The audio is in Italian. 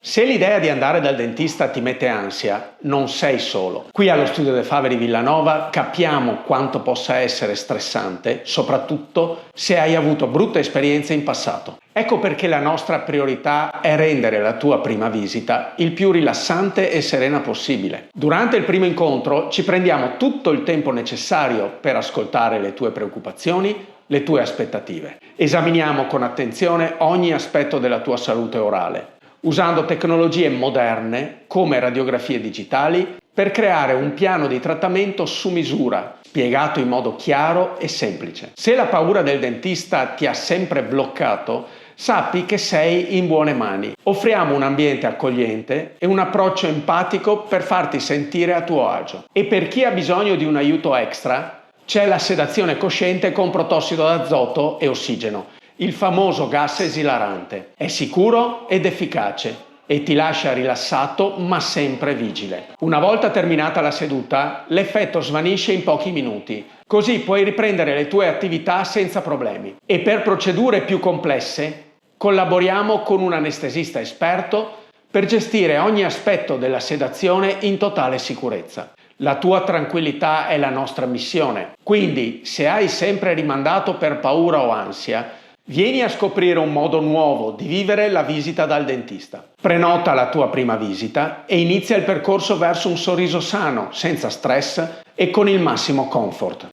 Se l'idea di andare dal dentista ti mette ansia, non sei solo. Qui allo Studio De Faver di Villanova capiamo quanto possa essere stressante, soprattutto se hai avuto brutte esperienze in passato. Ecco perché la nostra priorità è rendere la tua prima visita il più rilassante e serena possibile. Durante il primo incontro ci prendiamo tutto il tempo necessario per ascoltare le tue preoccupazioni, le tue aspettative. Esaminiamo con attenzione ogni aspetto della tua salute orale, usando tecnologie moderne come radiografie digitali per creare un piano di trattamento su misura, spiegato in modo chiaro e semplice. Se la paura del dentista ti ha sempre bloccato, sappi che sei in buone mani. Offriamo un ambiente accogliente e un approccio empatico per farti sentire a tuo agio. E per chi ha bisogno di un aiuto extra, c'è la sedazione cosciente con protossido d'azoto e ossigeno, il famoso gas esilarante. È sicuro ed efficace e ti lascia rilassato ma sempre vigile. Una volta terminata la seduta, l'effetto svanisce in pochi minuti, così puoi riprendere le tue attività senza problemi. E per procedure più complesse, collaboriamo con un anestesista esperto per gestire ogni aspetto della sedazione in totale sicurezza. La tua tranquillità è la nostra missione, quindi se hai sempre rimandato per paura o ansia, vieni a scoprire un modo nuovo di vivere la visita dal dentista. Prenota la tua prima visita e inizia il percorso verso un sorriso sano, senza stress e con il massimo comfort.